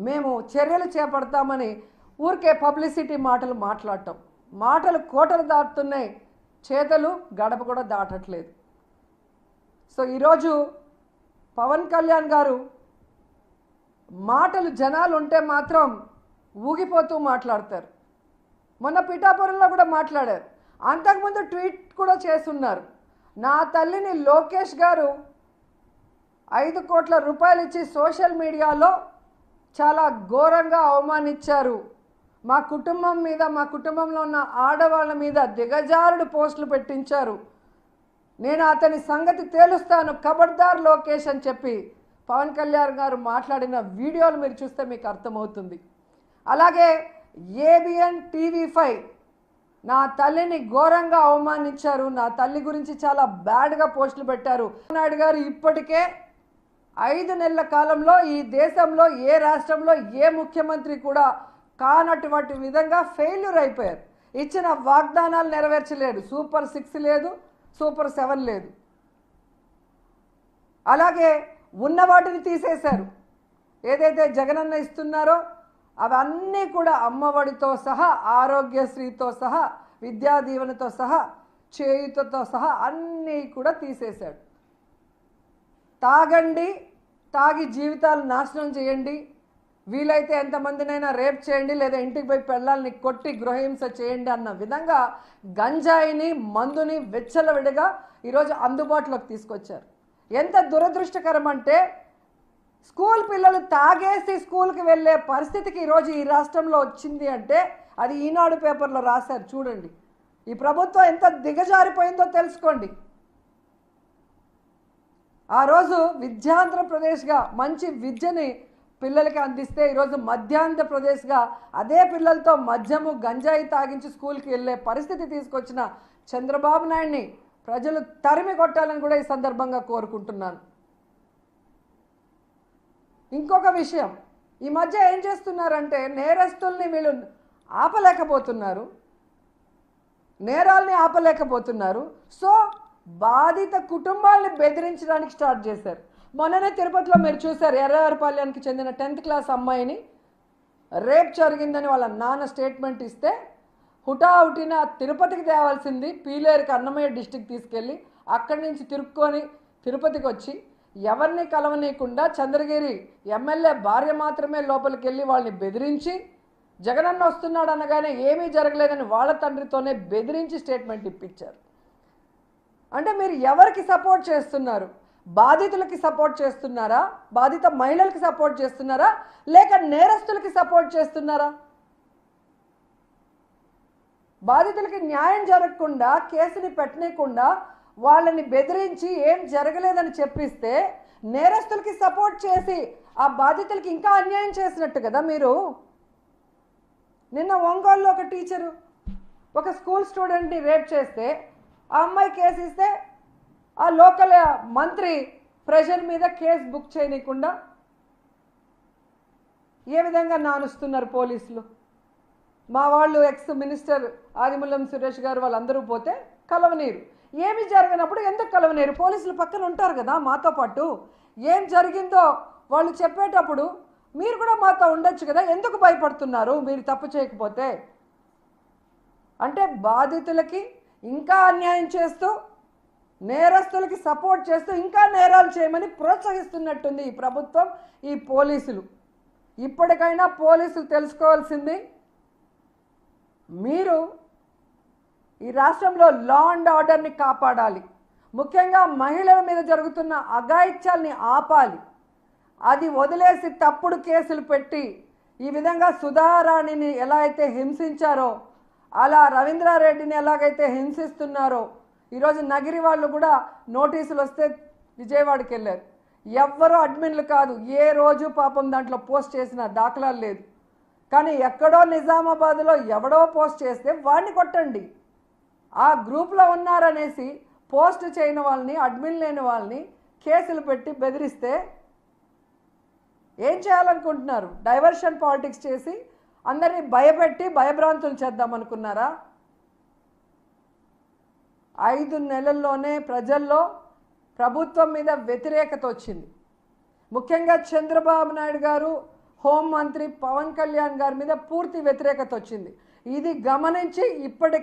మేము చర్యలు చేపడతామని ఊరికే పబ్లిసిటీ మాటలు మాట్లాడటం. మాటలు కోటలు దాటుతున్నాయి, చేతలు గడప కూడా దాటట్లేదు. సో ఈరోజు పవన్ కళ్యాణ్ గారు మాటలు జనాలు ఉంటే మాత్రం ఊగిపోతూ మాట్లాడతారు. మొన్న పిఠాపురంలో కూడా మాట్లాడారు. అంతకుముందు ట్వీట్ కూడా చేస్తున్నారు. నా తల్లిని లోకేష్ గారు 5 కోట్ల రూపాయలు ఇచ్చి సోషల్ మీడియాలో చాలా ఘోరంగా అవమానించారు. మా కుటుంబం మీద, మా కుటుంబంలో ఉన్న ఆడవాళ్ళ మీద దిగజారుడు పోస్టులు పెట్టించారు. నేను అతని సంగతి తేలుస్తాను, ఖబర్దార్ లోకేష్ అని చెప్పి పవన్ కళ్యాణ్ గారు మాట్లాడిన వీడియోలు మీరు చూస్తే మీకు అర్థమవుతుంది. అలాగే ఏబిఎన్ TV5 నా తల్లిని ఘోరంగా అవమానించారు, నా తల్లి గురించి చాలా బ్యాడ్గా పోస్టులు పెట్టారు. నాయుడు గారు ఇప్పటికే 5 నెలల కాలంలో ఈ దేశంలో ఏ రాష్ట్రంలో ఏ ముఖ్యమంత్రి కూడా కానటువంటి విధంగా ఫెయిల్యూర్ అయిపోయారు. ఇచ్చిన వాగ్దానాలు నెరవేర్చలేడు. సూపర్ 6 లేదు, సూపర్ 7 లేదు. అలాగే ఉన్న వాటిని తీసేశారు. ఏదైతే జగనన్న ఇస్తున్నారో అవన్నీ కూడా అమ్మఒడితో సహా, ఆరోగ్యశ్రీతో సహా, విద్యా దీవెనతో సహా, చేయుతతో సహా అన్నీ కూడా తీసేశాడు. తాగండి, తాగి జీవితాలు నాశనం చేయండి, వీలైతే ఎంతమందినైనా రేప్ చేయండి, లేదా ఇంటికి పోయి పెళ్ళాలని కొట్టి గృహహింస చేయండి అన్న విధంగా గంజాయిని, మందుని వెచ్చలవిడిగా ఈరోజు అందుబాటులోకి తీసుకొచ్చారు. ఎంత దురదృష్టకరం అంటే స్కూల్ పిల్లలు తాగేసి స్కూల్కి వెళ్ళే పరిస్థితికి ఈరోజు ఈ రాష్ట్రంలో వచ్చింది అంటే అది ఈనాడు పేపర్లో రాశారు. చూడండి, ఈ ప్రభుత్వం ఎంత దిగజారిపోయిందో తెలుసుకోండి. ఆ రోజు విద్యాంధ్రప్రదేశ్గా మంచి విద్యని పిల్లలకి అందిస్తే ఈరోజు మధ్యాంధ్రప్రదేశ్గా అదే పిల్లలతో మద్యము, గంజాయి తాగించి స్కూల్కి వెళ్ళే పరిస్థితి తీసుకొచ్చిన చంద్రబాబు నాయుడిని ప్రజలు తరిమి కొట్టాలని కూడా ఈ సందర్భంగా కోరుకుంటున్నాను. ఇంకొక విషయం, ఈ మధ్య ఏం చేస్తున్నారంటే నేరస్తుల్ని వీళ్ళు ఆపలేకపోతున్నారు, నేరాల్ని ఆపలేకపోతున్నారు. సో బాధిత కుటుంబాలని బెదిరించడానికి స్టార్ట్ చేశారు. మొన్ననే తిరుపతిలో మీరు చూశారు, ఎర్రవారిపాలెంకి చెందిన 10th క్లాస్ అమ్మాయిని రేప్ జరిగిందని వాళ్ళ నాన్న స్టేట్మెంట్ ఇస్తే హుటాహుటిన తిరుపతికి తేవాల్సింది పీలేరుకి అన్నమయ్య డిస్టిక్ తీసుకెళ్ళి అక్కడి నుంచి తిరుక్కొని తిరుపతికి వచ్చి ఎవరిని కలవనీయకుండా చంద్రగిరి ఎమ్మెల్యే భార్య మాత్రమే లోపలికి వెళ్ళి వాళ్ళని బెదిరించి జగనన్న వస్తున్నాడు అనగానే ఏమీ జరగలేదని వాళ్ళ తండ్రితోనే బెదిరించి స్టేట్మెంట్ ఇప్పించారు. అంటే మీరు ఎవరికి సపోర్ట్ చేస్తున్నారు? బాధితులకి సపోర్ట్ చేస్తున్నారా? బాధిత మహిళలకి సపోర్ట్ చేస్తున్నారా? లేక నేరస్తులకి సపోర్ట్ చేస్తున్నారా? బాధితులకి న్యాయం జరగకుండా, కేసుని పెట్టనీయకుండా వాళ్ళని బెదిరించి ఏం జరగలేదని చెప్పిస్తే నేరస్తులకి సపోర్ట్ చేసి ఆ బాధితులకి ఇంకా అన్యాయం చేసినట్టు కదా మీరు. నిన్న ఒంగోలులో ఒక టీచరు ఒక స్కూల్ స్టూడెంట్ని రేప్ చేస్తే ఆ అమ్మాయి కేసు ఇస్తే ఆ లోకల్ మంత్రి ప్రెషర్ మీద కేసు బుక్ చేయనీయకుండా ఏ విధంగా నానుస్తున్నారు పోలీసులు. మా వాళ్ళు ఎక్స్ మినిస్టర్ ఆదిమూలం సురేష్ గారు వాళ్ళందరూ పోతే కలవనీరు. ఏమి జరగనప్పుడు ఎందుకు కలవనీరు? పోలీసులు పక్కన ఉంటారు కదా మాతో పాటు. ఏం జరిగిందో వాళ్ళు చెప్పేటప్పుడు మీరు కూడా మాతో ఉండొచ్చు కదా, ఎందుకు భయపడుతున్నారు మీరు తప్పు చేయకపోతే? అంటే బాధితులకి ఇంకా అన్యాయం చేస్తూ, నేరస్తులకి సపోర్ట్ చేస్తూ ఇంకా నేరాలు చేయమని ప్రోత్సహిస్తున్నట్టుంది ఈ ప్రభుత్వం, ఈ పోలీసులు. ఇప్పటికైనా పోలీసులు తెలుసుకోవాల్సింది, మీరు ఈ రాష్ట్రంలో లా అండ్ ఆర్డర్ని కాపాడాలి. ముఖ్యంగా మహిళల మీద జరుగుతున్న అఘాయిత్యాల్ని ఆపాలి. అది వదిలేసి తప్పుడు కేసులు పెట్టి ఈ విధంగా సుధారాణిని ఎలా అయితే హింసించారో, అలా రవీంద్రారెడ్డిని ఎలాగైతే హింసిస్తున్నారో, ఈరోజు నగిరి వాళ్ళు కూడా నోటీసులు వస్తే విజయవాడకి వెళ్ళారు. ఎవ్వరూ అడ్మిన్లు కాదు, ఏ రోజు పాపం దాంట్లో పోస్ట్ చేసిన దాఖలాలు లేదు. కానీ ఎక్కడో నిజామాబాద్లో ఎవడో పోస్ట్ చేస్తే వాడిని కొట్టండి. ఆ గ్రూప్లో ఉన్నారనేసి పోస్ట్ చేయని వాళ్ళని, అడ్మిన్ లేని వాళ్ళని కేసులు పెట్టి బెదిరిస్తే ఏం చేయాలనుకుంటున్నారు? డైవర్షన్ పాలిటిక్స్ చేసి అందరినీ భయపెట్టి భయభ్రాంతులు చేద్దామనుకున్నారా? 5 నెలల్లోనే ప్రజల్లో ప్రభుత్వం మీద వ్యతిరేకత వచ్చింది. ముఖ్యంగా చంద్రబాబు నాయుడు గారు హోంమంత్రి పవన్ కళ్యాణ్ గారి మీద పూర్తి వ్యతిరేకత వచ్చింది. ఇది గమనించి ఇప్పటికైనా